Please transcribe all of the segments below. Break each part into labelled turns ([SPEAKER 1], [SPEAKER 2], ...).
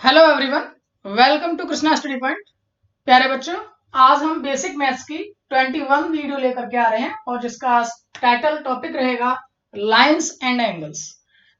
[SPEAKER 1] Hello everyone, welcome to Krishna study point. प्यारे बच्चों, आज हम बेसिक मैथ्स की 21 वीडियो लेकर के आ रहे हैं और जिसका टाइटल टॉपिक रहेगा लाइंस एंड एंगल्स।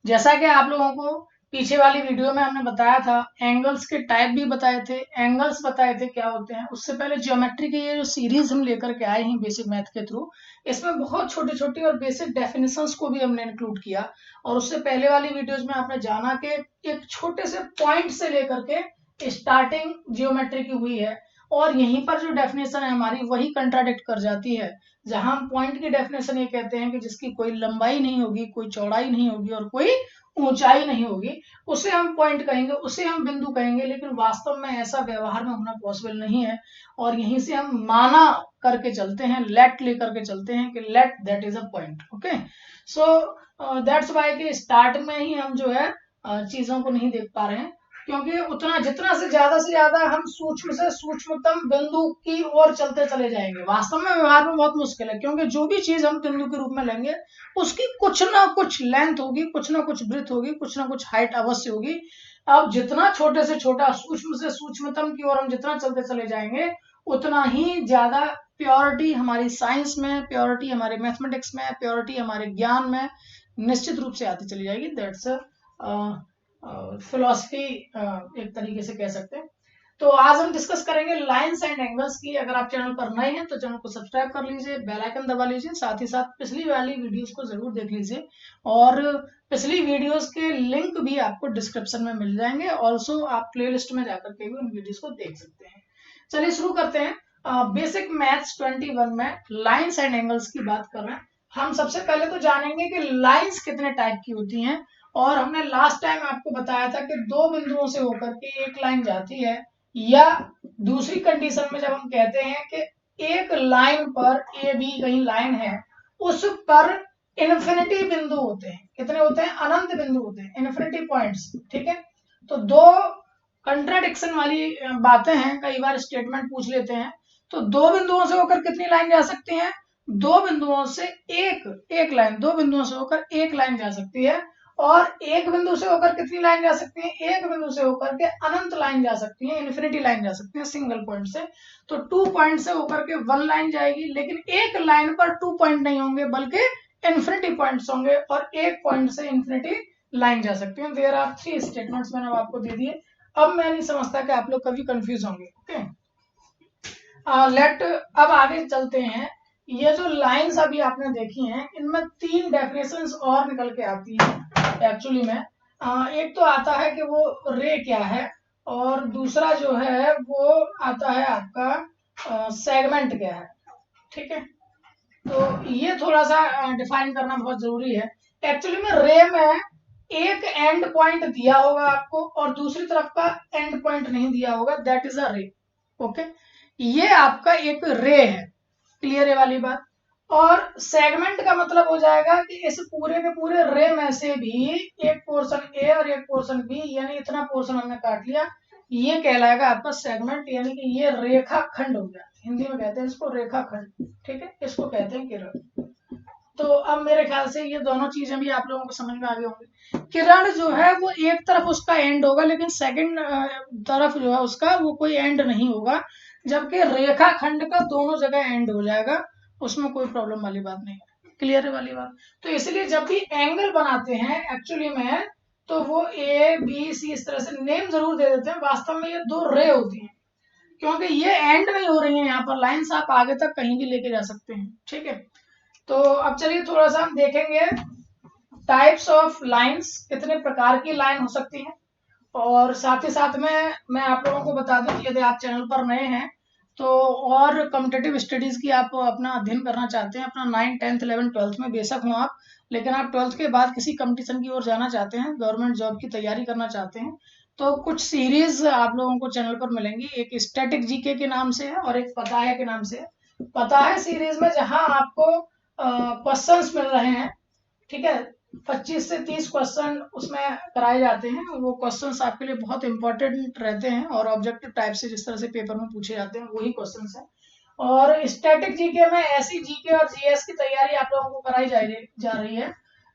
[SPEAKER 1] जैसा कि आप लोगों को पीछे वाली वीडियो में हमने बताया था, एंगल्स के टाइप भी बताए थे, एंगल्स बताए थे क्या होते हैं। उससे पहले ज्योमेट्री की ये जो सीरीज हम लेकर के आए हैं बेसिक मैथ के थ्रू, इसमें बहुत छोटी छोटी और बेसिक डेफिनेशंस को भी हमने इंक्लूड किया। और उससे पहले वाली वीडियोस में आपने जाना कि एक छोटे से पॉइंट से लेकर के स्टार्टिंग जियोमेट्री की हुई है और यहीं पर जो डेफिनेशन है हमारी वही कंट्राडिक्ट कर जाती है। जहां हम पॉइंट की डेफिनेशन ये कहते हैं कि जिसकी कोई लंबाई नहीं होगी, कोई चौड़ाई नहीं होगी और कोई ऊंचाई नहीं होगी, उसे हम पॉइंट कहेंगे, उसे हम बिंदु कहेंगे। लेकिन वास्तव में ऐसा व्यवहार में होना पॉसिबल नहीं है और यहीं से हम माना करके चलते हैं, लेट लेकर के चलते हैं कि let that is a point. Okay, so that's why कि स्टार्ट में ही हम जो है चीजों को नहीं देख पा रहे हैं, क्योंकि उतना जितना से ज्यादा हम सूक्ष्म से सूक्ष्मतम बिंदु की ओर चलते चले जाएंगे। वास्तव में व्यवहार में बहुत मुश्किल है, क्योंकि जो भी चीज हम बिंदु के रूप में लेंगे उसकी कुछ ना कुछ लेंथ होगी, कुछ ना कुछ ब्रेथ होगी, कुछ ना कुछ हाइट अवश्य होगी। अब जितना छोटे से छोटा, सूक्ष्म से सूक्ष्मतम की ओर हम जितना चलते चले जाएंगे, उतना ही ज्यादा प्योरिटी हमारी साइंस में, प्योरिटी हमारे मैथमेटिक्स में, प्योरिटी हमारे ज्ञान में निश्चित रूप से आती चली जाएगी। दैट्स फिलॉसफी, एक तरीके से कह सकते हैं। तो आज हम डिस्कस करेंगे लाइंस एंड एंगल्स की। अगर आप चैनल पर नए हैं तो चैनल को सब्सक्राइब कर लीजिए, बेल आइकन दबा लीजिए, साथ ही साथ पिछली वाली वीडियोस को जरूर देख लीजिए और पिछली वीडियोस के लिंक भी आपको डिस्क्रिप्शन में मिल जाएंगे। ऑल्सो आप प्लेलिस्ट में जाकर के भी उन वीडियोस को देख सकते हैं। चलिए शुरू करते हैं। बेसिक मैथ्स 21 में लाइंस एंड एंगल्स की बात कर रहे हैं। हम सबसे पहले तो जानेंगे कि लाइंस कितने टाइप की होती हैं। और हमने लास्ट टाइम आपको बताया था कि दो बिंदुओं से होकर के एक लाइन जाती है, या दूसरी कंडीशन में जब हम कहते हैं कि एक लाइन पर ए बी कहीं लाइन है, उस पर इन्फिनिटी बिंदु होते हैं। कितने होते हैं? अनंत बिंदु होते हैं, इन्फिनिटी पॉइंट्स। ठीक है, तो दो कंट्राडिक्शन वाली बातें हैं, कई बार स्टेटमेंट पूछ लेते हैं। तो दो बिंदुओं से होकर कितनी लाइन जा सकती है? दो बिंदुओं से एक लाइन, दो बिंदुओं से होकर एक लाइन जा सकती है। और एक बिंदु से होकर कितनी लाइन जा सकती है? एक बिंदु से होकर के अनंत लाइन जा सकती है, इन्फिनिटी लाइन जा सकती है सिंगल पॉइंट से। तो 2 पॉइंट से होकर के 1 लाइन जाएगी, लेकिन एक लाइन पर 2 पॉइंट नहीं होंगे बल्कि इन्फिनिटी पॉइंट्स होंगे और एक पॉइंट से इन्फिनिटी लाइन जा सकती है। देयर आर 3 स्टेटमेंट्स मैंने आपको दे दिए। अब मैं नहीं समझता कि आप लोग कभी कंफ्यूज होंगे। ओके, लेट अब आगे चलते हैं। ये जो लाइंस अभी आपने देखी हैं, इनमें 3 डेफिनेशंस और निकल के आती हैं एक्चुअली में। एक तो आता है कि वो रे क्या है, और दूसरा जो है वो आता है आपका सेगमेंट क्या है। ठीक है, तो ये थोड़ा सा डिफाइन करना बहुत जरूरी है। एक्चुअली में रे में एक एंड पॉइंट दिया होगा आपको और दूसरी तरफ का एंड पॉइंट नहीं दिया होगा, दैट इज अ रे। ओके, ये आपका एक रे है। क्लियर है वाली बात? और सेगमेंट का मतलब हो जाएगा कि इस पूरे के पूरे रे में से भी एक पोर्शन ए और एक पोर्शन बी, यानी इतना पोर्शन हमने काट लिया, ये कहलाएगा आपका सेगमेंट, यानी कि ये रेखा खंड हो गया। हिंदी में कहते हैं इसको रेखा खंड। ठीक है, इसको कहते हैं किरण। तो अब मेरे ख्याल से ये दोनों चीजें भी आप लोगों को समझ में आ गई होंगी। किरण जो है वो एक तरफ उसका एंड होगा, लेकिन सेकंड तरफ जो है उसका वो कोई एंड नहीं होगा, जबकि रेखा खंड का दोनों जगह एंड हो जाएगा। उसमें कोई प्रॉब्लम वाली बात नहीं है। क्लियर है वाली बात? तो इसलिए जब भी एंगल बनाते हैं एक्चुअली में, तो वो ए बी सी इस तरह से नेम जरूर दे देते हैं, वास्तव में ये दो रे होती हैं, क्योंकि ये एंड नहीं हो रही है यहाँ पर लाइन्स, आप आगे तक कहीं भी लेके जा सकते हैं। ठीक है, तो अब चलिए थोड़ा सा हम देखेंगे टाइप्स ऑफ लाइंस, कितने प्रकार की लाइन हो सकती है। और साथ ही साथ में मैं आप लोगों को बता दूं कि यदि आप चैनल पर नए हैं तो और कॉम्पिटिटिव स्टडीज की आप अपना अध्ययन करना चाहते हैं, अपना 9, 10, 11, 12 में बेशक हो आप, लेकिन आप 12th के बाद किसी कंपटीशन की ओर जाना चाहते हैं, गवर्नमेंट जॉब की तैयारी करना चाहते हैं, तो कुछ सीरीज आप लोगों को चैनल पर मिलेंगी। एक स्टैटिक जीके के नाम से है और एक पता है के नाम से है। पता है सीरीज में जहां आपको क्वेश्चंस मिल रहे हैं। ठीक है, 25 से 30 क्वेश्चन उसमें कराए जाते हैं। वो क्वेश्चंस आपके लिए बहुत इंपॉर्टेंट रहते हैं और ऑब्जेक्टिव टाइप से जिस तरह से पेपर में पूछे जाते हैं वही क्वेश्चंस हैं। और स्टैटिक जीके में ऐसी जीके और जीएस की तैयारी आप लोगों को कराई जा रही है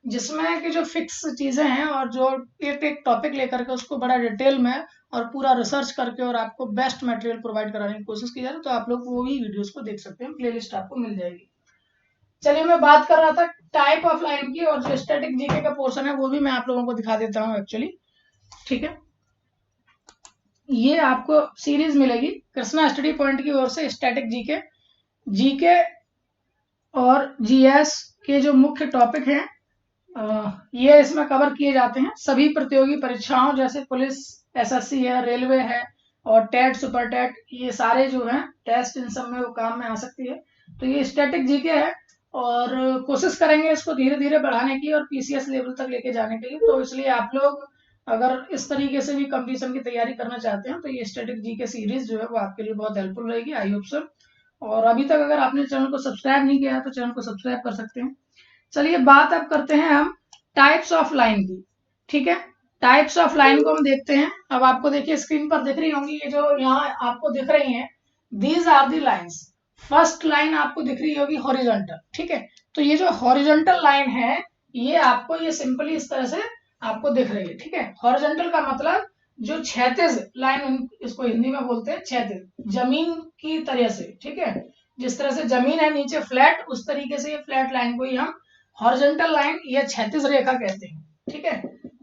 [SPEAKER 1] जिसमें कि जो फिक्स चीजें हैं और जो एक एक टॉपिक लेकर के उसको बड़ा डिटेल में और पूरा रिसर्च करके और आपको बेस्ट मटेरियल प्रोवाइड कराने की कोशिश की जा रही है, तो आप लोग वो भी वीडियोस को देख सकते हैं, प्लेलिस्ट आपको मिल जाएगी। चलिए, मैं बात कर रहा था टाइप ऑफ लाइन की, और जो स्टैटिक जीके का पोर्शन है वो भी मैं आप लोगों को दिखा देता हूँ एक्चुअली। ठीक है, ये आपको सीरीज मिलेगी कृष्णा स्टडी पॉइंट की ओर से, स्टैटिक जीके, जीके और जीएस के जो मुख्य टॉपिक हैं ये इसमें कवर किए जाते हैं। सभी प्रतियोगी परीक्षाओं जैसे पुलिस, एसएससी है, रेलवे है और टेट, सुपर टेट, ये सारे जो हैं टेस्ट, इन सब में वो काम में आ सकती है। तो ये स्टैटिक जीके है और कोशिश करेंगे इसको धीरे धीरे बढ़ाने की और पीसीएस लेवल तक लेके जाने के लिए। तो इसलिए आप लोग अगर इस तरीके से भी कंपटीशन की तैयारी करना चाहते हैं तो ये स्टैटिक जीके सीरीज जो है वो आपके लिए बहुत हेल्पफुल रहेगी, आई होप सो। और अभी तक अगर आपने चैनल को सब्सक्राइब नहीं किया है तो चैनल को सब्सक्राइब कर सकते हैं। चलिए, बात अब करते हैं हम टाइप्स ऑफ लाइन की। ठीक है, टाइप्स ऑफ लाइन को हम देखते हैं। अब आपको देखिए स्क्रीन पर दिख रही होंगी, ये जो यहाँ आपको दिख रही हैं, these are the lines. First line आपको दिख रही होगी हॉरिजॉन्टल। ठीक है, तो ये जो हॉरिजॉन्टल लाइन है ये आपको ये सिंपली इस तरह से आपको दिख रही है। ठीक है, हॉरिजॉन्टल का मतलब जो क्षैतिज लाइन, इसको हिंदी में बोलते हैं क्षैतिज, जमीन की तरह से। ठीक है, जिस तरह से जमीन है नीचे फ्लैट, उस तरीके से ये फ्लैट लाइन को ही हम हॉरिजॉन्टल लाइन या क्षैतिज रेखा कहते हैं। ठीक है,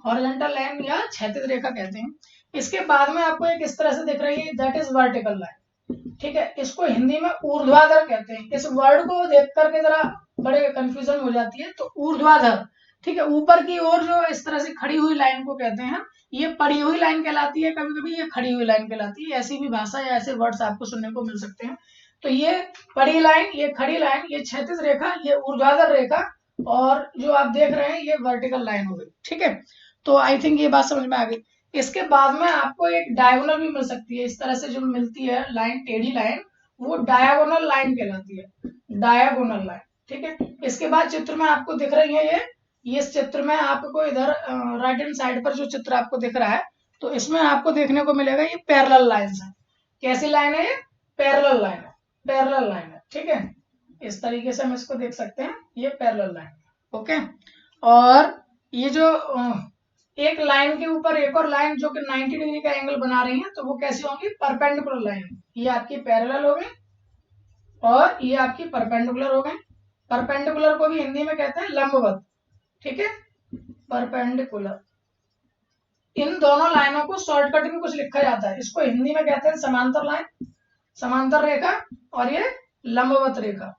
[SPEAKER 1] हॉरिजॉन्टल लाइन या क्षैतिज रेखा कहते हैं। इसके बाद में आपको एक इस तरह से दिख रही है, दैट इज वर्टिकल लाइन। ठीक है, इसको हिंदी में ऊर्ध्वाधर कहते हैं। इस वर्ड को देख करके जरा बड़े कंफ्यूजन हो जाती है, तो ऊर्ध्वाधर। ठीक है, ऊपर की ओर जो इस तरह से खड़ी हुई लाइन को कहते हैं, ये पड़ी हुई लाइन कहलाती है, कभी कभी ये खड़ी हुई लाइन कहलाती है। ऐसी भी भाषा या ऐसे वर्ड्स आपको सुनने को मिल सकते हैं। तो ये पड़ी लाइन, ये खड़ी लाइन, ये क्षैतिज रेखा, ये ऊर्ध्वाधर रेखा, और जो आप देख रहे हैं ये वर्टिकल लाइन हो गई। ठीक है, तो आई थिंक ये बात समझ में आ गई। इसके बाद में आपको एक डायगोनल भी मिल सकती है, इस तरह से जो मिलती है लाइन, टेढ़ी लाइन, वो डायगोनल लाइन कहलाती है, डायगोनल लाइन। ठीक है, इसके बाद चित्र में आपको दिख रही है ये इस चित्र में आपको इधर राइट हैंड साइड पर जो चित्र आपको दिख रहा है, तो इसमें आपको देखने को मिलेगा ये पैरेलल लाइंस है। कैसी लाइन है ये? पैरेलल लाइन है, पैरेलल लाइन है। ठीक है, इस तरीके से हम इसको देख सकते हैं, ये पैरेलल लाइन। ओके, और ये जो एक लाइन के ऊपर एक और लाइन जो कि 90 डिग्री का एंगल बना रही है, तो वो कैसी होंगी? Perpendicular line. ये आपकी पैरेलल हो गई और ये आपकी परपेंडिकुलर हो गई। परपेंडिकुलर को भी हिंदी में कहते हैं लंबवत। ठीक है, परपेंडिकुलर। इन दोनों लाइनों को शॉर्टकट में कुछ लिखा जाता है, इसको हिंदी में कहते हैं समांतर लाइन, समांतर रेखा, और ये लंबवत रेखा।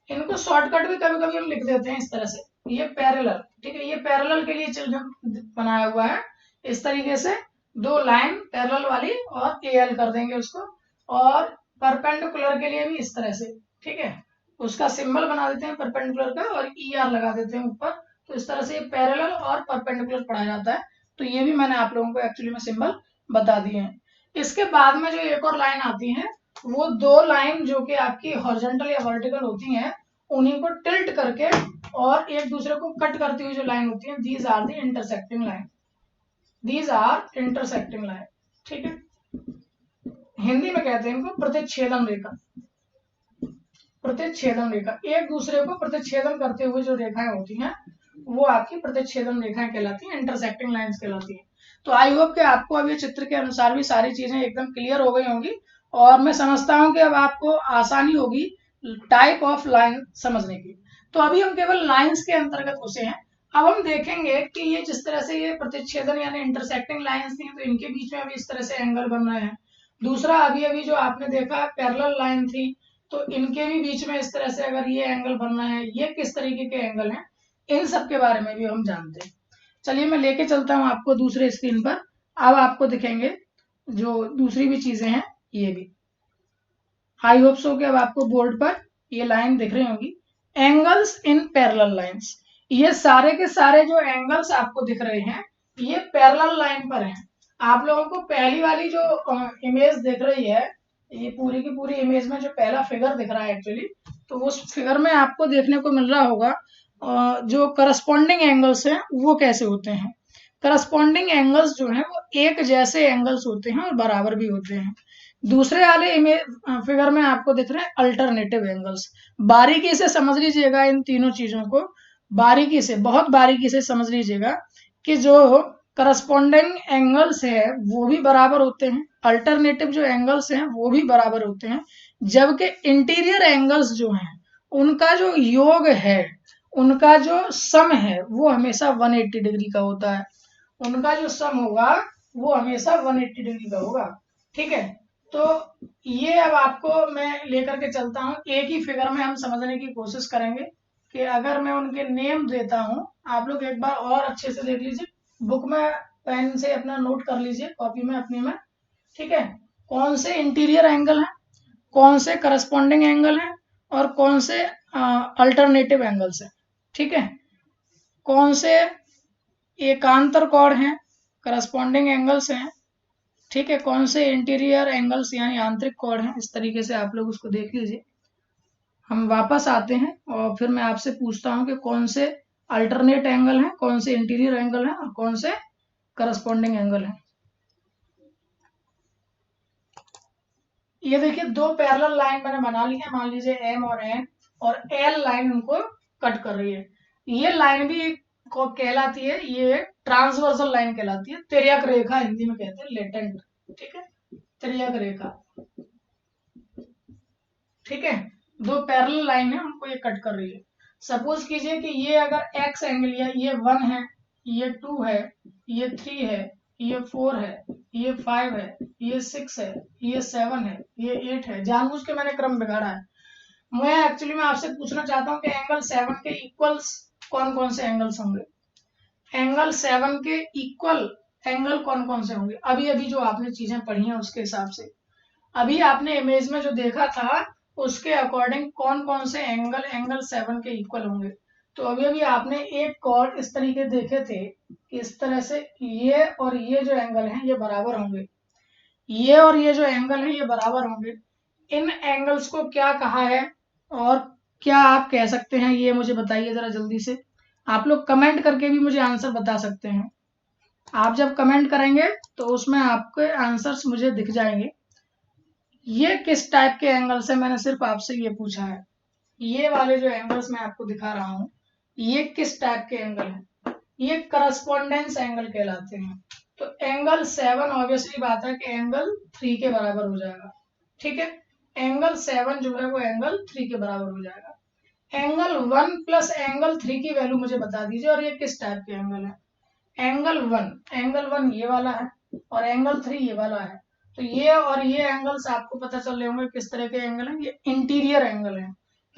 [SPEAKER 1] इनको शॉर्टकट भी कभी कभी हम लिख देते हैं इस तरह से, ये पैरेलल। ठीक है, ये पैरेलल के लिए चिल्ड्रन बनाया हुआ है इस तरीके से, दो लाइन पैरेलल वाली और एल कर देंगे उसको, और परपेंडिकुलर के लिए भी इस तरह से। ठीक है, उसका सिंबल बना देते हैं परपेंडिकुलर का और ER लगा देते हैं ऊपर। तो इस तरह से पैरेलल और परपेंडिकुलर पढ़ा जाता है। तो ये भी मैंने आप लोगों को एक्चुअली में सिंबल बता दिए हैं। इसके बाद में जो एक और लाइन आती है, वो दो लाइन जो कि आपकी हॉरिजॉन्टल या वर्टिकल होती हैं, उन्हीं को टिल्ट करके और एक दूसरे को कट करती हुई जो लाइन होती है, these are the intersecting line, these are intersecting line. ठीक है, हिंदी में कहते हैं इनको प्रतिच्छेदन रेखा, प्रतिच्छेदन रेखा। एक दूसरे को प्रतिच्छेदन करते हुए जो रेखाएं होती हैं वो आपकी प्रतिच्छेदन रेखाएं कहलाती हैं, इंटरसेक्टिंग लाइंस कहलाती हैं। तो आई होप कि आपको अब ये चित्र के अनुसार भी सारी चीजें एकदम क्लियर हो गई होंगी, और मैं समझता हूं कि अब आपको आसानी होगी टाइप ऑफ लाइन समझने की। तो अभी हम केवल लाइंस के अंतर्गत घुसे हैं। अब हम देखेंगे कि ये जिस तरह से ये प्रतिच्छेदन यानी इंटरसेक्टिंग लाइंस थी, तो इनके बीच में अभी इस तरह से एंगल बन रहे हैं। दूसरा, अभी अभी जो आपने देखा पैरेलल लाइन थी, तो इनके भी बीच में इस तरह से अगर ये एंगल बनना है, ये किस तरीके के एंगल हैं, इन सब के बारे में भी हम जानते हैं। चलिए, मैं लेके चलता हूं आपको दूसरे स्क्रीन पर। अब आपको दिखेंगे जो दूसरी भी चीजें हैं, ये भी आई होप सो कि अब आपको बोर्ड पर ये लाइन दिख रही होंगी, एंगल्स इन पैरेलल लाइंस। ये सारे के सारे जो एंगल्स आपको दिख रहे हैं ये पैरेलल लाइन पर हैं। आप लोगों को पहली वाली जो इमेज दिख रही है, ये पूरी की पूरी इमेज में जो पहला फिगर दिख रहा है एक्चुअली, तो उस फिगर में आपको देखने को मिल रहा होगा जो करस्पॉन्डिंग एंगल्स हैं वो कैसे होते हैं। करस्पॉन्डिंग एंगल्स जो हैं वो एक जैसे एंगल्स होते हैं और बराबर भी होते हैं। दूसरे वाले इमेज फिगर में आपको दिख रहे हैं अल्टरनेटिव एंगल्स। बारीकी से समझ लीजिएगा इन तीनों चीजों को। बारीकी से, बहुत बारीकी से समझ लीजिएगा कि जो करस्पॉन्डिंग एंगल्स है वो भी बराबर होते हैं, अल्टरनेटिव जो एंगल्स हैं वो भी बराबर होते हैं, जबकि इंटीरियर एंगल्स जो हैं उनका जो योग है, उनका जो सम है वो हमेशा 180 डिग्री का होता है। उनका जो सम होगा वो हमेशा 180 डिग्री का होगा। ठीक है, तो ये अब आपको मैं लेकर के चलता हूँ, एक ही फिगर में हम समझने की कोशिश करेंगे कि अगर मैं उनके नेम देता हूँ, आप लोग एक बार और अच्छे से देख लीजिए, बुक में पेन से अपना नोट कर लीजिए, कॉपी में अपनी में। ठीक है, कौन से इंटीरियर एंगल है, कौन से करस्पॉन्डिंग एंगल है, और कौन से अल्टरनेटिव एंगल्स है। ठीक है, कौन से एकांतर कोण हैं, करस्पॉन्डिंग एंगल्स हैं। ठीक है, कौन से इंटीरियर एंगल्स यानी आंतरिक कोण हैं। इस तरीके से आप लोग उसको देख लीजिए। हम वापस आते हैं और फिर मैं आपसे पूछता हूं कि कौन से अल्टरनेट एंगल हैं, कौन से इंटीरियर एंगल हैं और कौन से करस्पॉन्डिंग एंगल हैं। ये देखिए, दो पैरेलल लाइन मैंने बना ली है, मान लीजिए एम और एन, और एल लाइन उनको कट कर रही है। ये लाइन भी को कहलाती है, ये ट्रांसवर्सल लाइन कहलाती है, तिर्यक रेखा हिंदी में कहते हैं, लेटेंट। ठीक है, तिर्यक रेखा। ठीक है, दो पैरेलल लाइन है, उनको ये कट कर रही है। सपोज कीजिए कि ये अगर एक्स एंगल, या ये 1 है, ये 2 है, ये 3 है, ये 4 है, ये 5 है, ये 6 है, ये 7 है, ये 8 है। जानबूझ के मैंने क्रम बिगाड़ा है। मैं एक्चुअली मैं आपसे पूछना चाहता हूँ कि एंगल 7 के इक्वल्स कौन कौन से एंगल्स होंगे। एंगल 7 के इक्वल एंगल कौन कौन से होंगे। अभी अभी जो आपने चीजें पढ़ी हैं उसके हिसाब से, अभी आपने इमेज में जो देखा था उसके अकॉर्डिंग कौन कौन से एंगल 7 के इक्वल होंगे। तो अभी अभी आपने एक कॉर्ड इस तरीके देखे थे कि इस तरह से ये और ये जो एंगल हैं ये बराबर होंगे, ये और ये जो एंगल है ये बराबर होंगे। इन एंगल्स को क्या कहा है और क्या आप कह सकते हैं, ये मुझे बताइए जरा जल्दी से। आप लोग कमेंट करके भी मुझे आंसर बता सकते हैं। आप जब कमेंट करेंगे तो उसमें आपके आंसर्स मुझे दिख जाएंगे। ये किस टाइप के एंगल्स है, मैंने सिर्फ आपसे ये पूछा है। ये वाले जो एंगल्स मैं आपको दिखा रहा हूं, ये किस टाइप के एंगल हैं। ये करस्पॉन्डेंस एंगल कहलाते हैं। तो एंगल 7 ऑब्वियसली बात है कि एंगल 3 के बराबर हो जाएगा। ठीक है, एंगल 7 जो है वो एंगल 3 के बराबर हो जाएगा। एंगल 1 प्लस एंगल 3 की वैल्यू मुझे बता दीजिए, और ये किस टाइप के एंगल है। एंगल 1 ये वाला है, और एंगल 3 ये वाला है। तो ये और ये एंगल्स आपको पता चल रहे होंगे किस तरह के एंगल हैं। ये इंटीरियर एंगल है।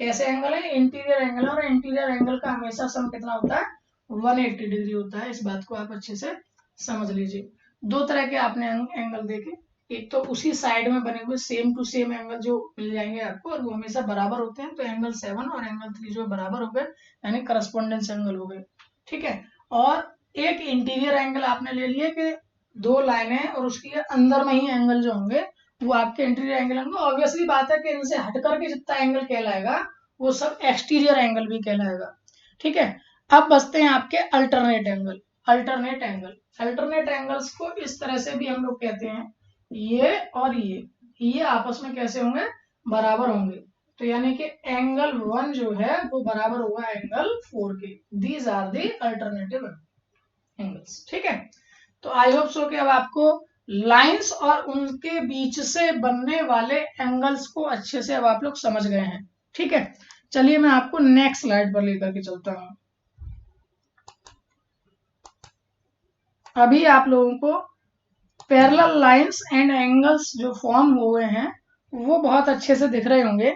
[SPEAKER 1] कैसे एंगल है, इंटीरियर एंगल है, और इंटीरियर एंगल का हमेशा सम कितना होता है, 180 डिग्री होता है। इस बात को आप अच्छे से समझ लीजिए। दो तरह के आपने एंगल देखे, एक तो उसी साइड में बने हुए सेम टू सेम एंगल जो मिल जाएंगे आपको, और वो हमेशा बराबर होते हैं। तो एंगल 7 और एंगल 3 जो बराबर हो गए, यानी करस्पॉन्डेंस एंगल हो गए। ठीक है, और एक इंटीरियर एंगल आपने ले लिया कि दो लाइनें और उसके अंदर में ही एंगल जो होंगे वो आपके इंटीरियर एंगल होंगे। ऑब्वियसली बात है कि इनसे हट करके जितना एंगल कहलाएगा वो सब एक्सटीरियर एंगल भी कहलाएगा। ठीक है, अब बचते हैं आपके अल्टरनेट एंगल। अल्टरनेट एंगल्स को इस तरह से भी हम लोग कहते हैं, ये और ये आपस में कैसे होंगे, बराबर होंगे। तो यानी कि एंगल 1 जो है वो बराबर होगा एंगल 4 के। These are the alternative angles. ठीक है, तो आई होप सो कि अब आपको लाइंस और उनके बीच से बनने वाले एंगल्स को अच्छे से अब आप लोग समझ गए हैं। ठीक है, चलिए मैं आपको नेक्स्ट स्लाइड पर लेकर के चलता हूं। अभी आप लोगों को पैरेलल लाइंस एंड एंगल्स जो फॉर्म हुए हैं वो बहुत अच्छे से दिख रहे होंगे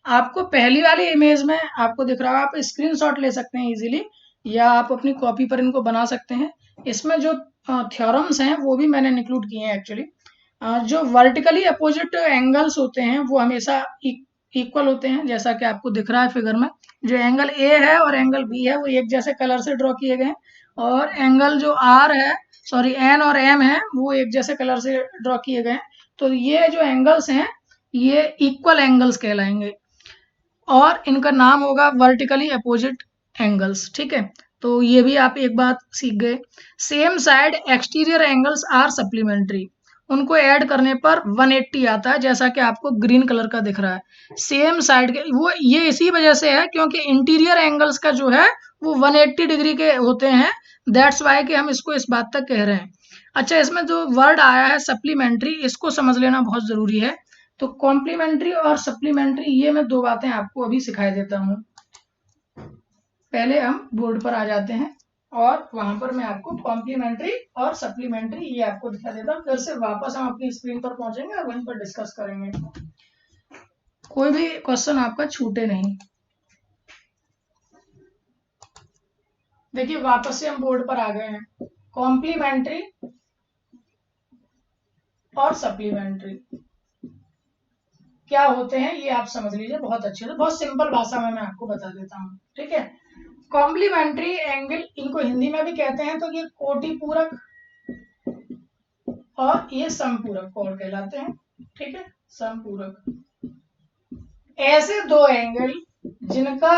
[SPEAKER 1] आपको। पहली वाली इमेज में आपको दिख रहा है, आप स्क्रीनशॉट ले सकते हैं इजीली, या आप अपनी कॉपी पर इनको बना सकते हैं। इसमें जो थ्योरम्स हैं वो भी मैंने इंक्लूड किए हैं एक्चुअली। जो वर्टिकली अपोजिट एंगल्स होते हैं वो हमेशा इक्वल होते हैं, जैसा कि आपको दिख रहा है फिगर में। जो एंगल ए है और एंगल बी है वो एक जैसे कलर से ड्रॉ किए गए हैं, और एंगल जो आर है, सॉरी एन और एम है, वो एक जैसे कलर से ड्रॉ किए गए हैं। तो ये जो एंगल्स हैं ये इक्वल एंगल्स कहलाएंगे, और इनका नाम होगा वर्टिकली अपोजिट एंगल्स। ठीक है, तो ये भी आप एक बात सीख गए। Same side exterior angles are supplementary. उनको ऐड करने पर 180 आता है, जैसा कि आपको ग्रीन कलर का दिख रहा है। सेम साइड के वो ये इसी वजह से है क्योंकि इंटीरियर एंगल्स का जो है वो 180 डिग्री के होते हैं, दैट्स वाई कि हम इसको इस बात तक कह रहे हैं। अच्छा, इसमें जो वर्ड आया है सप्लीमेंट्री, इसको समझ लेना बहुत जरूरी है। तो कॉम्प्लीमेंट्री और सप्लीमेंट्री, ये मैं दो बातें आपको अभी सिखाई देता हूँ। पहले हम बोर्ड पर आ जाते हैं और वहां पर मैं आपको कॉम्प्लीमेंट्री और सप्लीमेंट्री ये आपको दिखा देता हूँ। फिर से वापस हम अपनी स्क्रीन पर पहुंचेंगे और वहीं पर डिस्कस करेंगे, कोई भी क्वेश्चन आपका छूटे नहीं। देखिए वापस से हम बोर्ड पर आ गए हैं। कॉम्प्लीमेंट्री और सप्लीमेंट्री क्या होते हैं ये आप समझ लीजिए बहुत अच्छे से, बहुत सिंपल भाषा में मैं आपको बता देता हूँ, ठीक है। कॉम्प्लीमेंट्री एंगल, इनको हिंदी में भी कहते हैं, तो ये कोटि पूरक और ये समपूरक कोण कहलाते हैं, ठीक है, समपूरक। ऐसे दो एंगल जिनका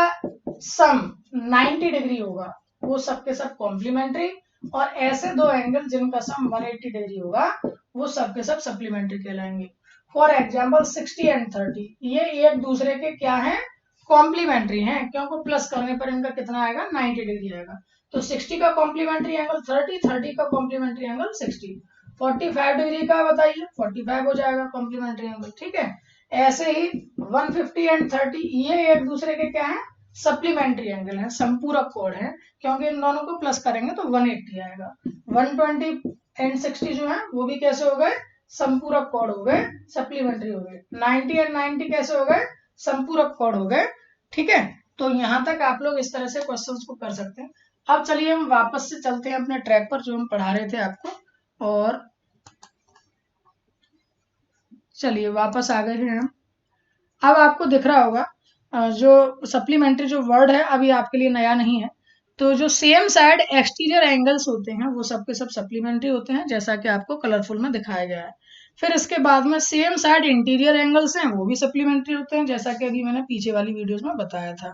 [SPEAKER 1] सम 90 डिग्री होगा वो सबके सब कॉम्प्लीमेंट्री, और ऐसे दो एंगल जिनका सम 180 डिग्री होगा वो सबके सब सप्लीमेंट्री कहलाएंगे। फॉर एग्जाम्पल 60 एंड 30, ये एक दूसरे के क्या है, कॉम्प्लीमेंट्री हैं, क्योंकि प्लस करने पर इनका कितना आएगा, 90 डिग्री आएगा। तो 60 का कॉम्प्लीमेंट्री एंगल 30, 30 का कॉम्प्लीमेंट्री एंगल 60, 45 डिग्री का बताइए 45 हो जाएगा कॉम्प्लीमेंट्री एंगल, ठीक है। ऐसे ही 150 एंड 30 ये एक दूसरे के क्या है, सप्लीमेंट्री एंगल है, संपूरक कोण है, क्योंकि इन दोनों को प्लस करेंगे तो 180 आएगा। 120 एंड 60 जो है वो भी कैसे हो गए, संपूरक कोण हो गए, सप्लीमेंट्री हो गए। 90 एंड 90 कैसे हो गए, संपूरक कोण हो गए, ठीक है। तो यहां तक आप लोग इस तरह से क्वेश्चंस को कर सकते हैं। अब चलिए हम वापस से चलते हैं अपने ट्रैक पर जो हम पढ़ा रहे थे आपको, और चलिए वापस आ गए हैं हम। अब आपको दिख रहा होगा जो सप्लीमेंट्री जो वर्ड है अभी आपके लिए नया नहीं है। तो जो सेम साइड एक्सटीरियर एंगल्स होते हैं वो सबके सब सप्लीमेंट्री होते हैं, जैसा कि आपको कलरफुल में दिखाया गया है। फिर इसके बाद में सेम साइड इंटीरियर एंगल्स हैं वो भी सप्लीमेंट्री होते हैं, जैसा कि अभी मैंने पीछे वाली वीडियोस में बताया था।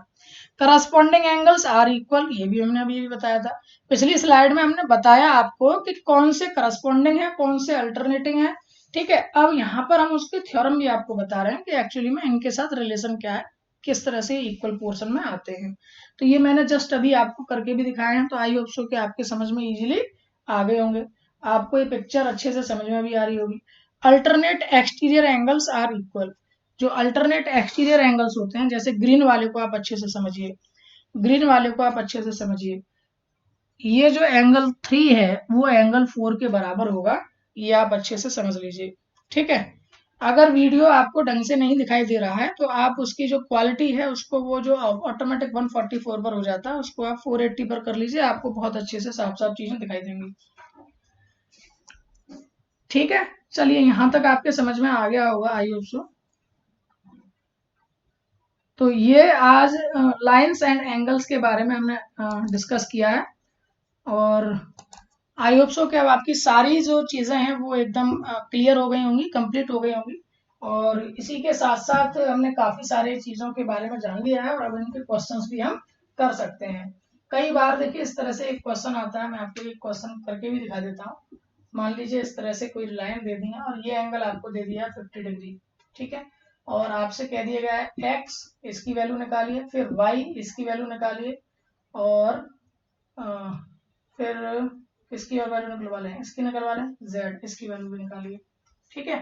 [SPEAKER 1] करस्पॉन्डिंग एंगल्स आर इक्वल, ये भी हमने अभी बताया था। पिछली स्लाइड में हमने बताया आपको कि कौन से करस्पॉन्डिंग है, कौन से अल्टरनेटिंग है, ठीक है। अब यहाँ पर हम उसके थ्योरम भी आपको बता रहे हैं कि एक्चुअली में इनके साथ रिलेशन क्या है, किस तरह से इक्वल पोर्शन में आते हैं। तो ये मैंने जस्ट अभी आपको करके भी दिखाए हैं, तो आई होप सो कि आपके समझ में इजीली आ गए होंगे, आपको ये पिक्चर अच्छे से समझ में भी आ रही होगी। Alternate exterior angles are equal, जो अल्टरनेट एक्सटीरियर एंगल्स होते हैं, जैसे ग्रीन वाले को आप अच्छे से समझिए, ग्रीन वाले को आप अच्छे से समझिए, ये जो एंगल 3 है वो एंगल 4 के बराबर होगा, ये आप अच्छे से समझ लीजिए, ठीक है। अगर वीडियो आपको ढंग से नहीं दिखाई दे रहा है तो आप उसकी जो क्वालिटी है उसको, वो जो ऑटोमेटिक 144 पर हो जाता है उसको आप 480 पर कर लीजिए, आपको बहुत अच्छे से साफ साफ चीजें दिखाई देंगी, ठीक है। चलिए यहां तक आपके समझ में आ गया होगा आई होप सो। तो ये आज लाइंस एंड एंगल्स के बारे में हमने डिस्कस किया है, और आई होप सो कि अब आपकी सारी जो चीज़ें हैं वो एकदम क्लियर हो गई होंगी, कंप्लीट हो गई होंगी। और इसी के साथ साथ हमने काफ़ी सारे चीज़ों के बारे में जान लिया है, और अब इनके क्वेश्चंस भी हम कर सकते हैं। कई बार देखिए इस तरह से एक क्वेश्चन आता है, मैं आपको एक क्वेश्चन करके भी दिखा देता हूँ। मान लीजिए इस तरह से कोई लाइन दे दी है और ये एंगल आपको दे दिया है 50 डिग्री, ठीक है। और आपसे कह दिया गया है एक्स, इसकी वैल्यू निकालिए, फिर वाई इसकी वैल्यू निकालिए, और फिर किसकी और वैल्यू निकलवा लें, इसकी निकलवा लें, जेड इसकी वैल्यू भी निकालिए, ठीक है,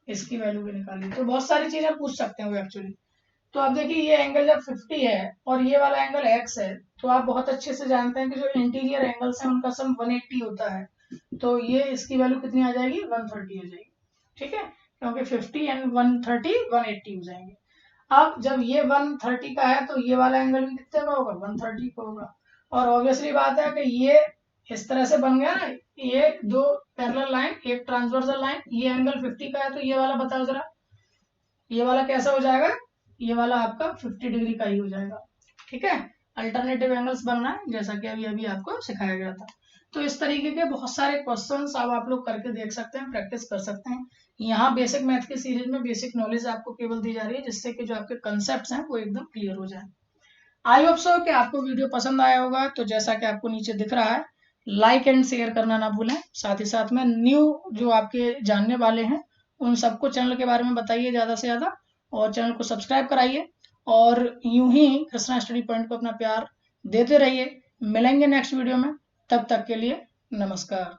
[SPEAKER 1] इसकी वैल्यू भी निकालिए। तो बहुत सारी चीजें पूछ सकते हैं वो एक्चुअली। तो आप देखिए ये एंगल जब 50 है और ये वाला एंगल x है, तो आप बहुत अच्छे से जानते हैं कि जो इंटीरियर एंगल्स हैं उनका सम 180 होता है, तो ये इसकी वैल्यू कितनी आ जाएगी, 130 हो जाएगी, ठीक है, क्योंकि 50 एंड 130 180 हो जाएंगे। अब जब ये 130 का है तो ये वाला एंगल भी कितने का होगा, 130 का होगा। और ऑब्वियसली बात है कि ये इस तरह से बन गया ना, ये दो पैरेलल लाइन, एक ट्रांसवर्सल लाइन, ये एंगल 50 का है, तो ये वाला बताओ जरा, ये वाला कैसा हो जाएगा, ये वाला आपका 50 डिग्री का ही हो जाएगा, ठीक है। अल्टरनेटिव एंगल्स बनना है, जैसा कि अभी अभी आपको सिखाया गया था। तो इस तरीके के बहुत सारे क्वेश्चंस अब आप लोग करके देख सकते हैं, प्रैक्टिस कर सकते हैं। यहाँ बेसिक मैथ की सीरीज में बेसिक नॉलेज आपको केवल दी जा रही है, जिससे कि जो आपके कंसेप्ट हैं वो एकदम क्लियर हो जाए। आई होप सो कि आपको वीडियो पसंद आया होगा। तो जैसा कि आपको नीचे दिख रहा है, लाइक एंड शेयर करना ना भूलें। साथ ही साथ में न्यू जो आपके जानने वाले हैं उन सबको चैनल के बारे में बताइए ज़्यादा से ज़्यादा, और चैनल को सब्सक्राइब कराइए, और यूं ही कृष्णा स्टडी पॉइंट को अपना प्यार देते रहिए। मिलेंगे नेक्स्ट वीडियो में, तब तक के लिए नमस्कार।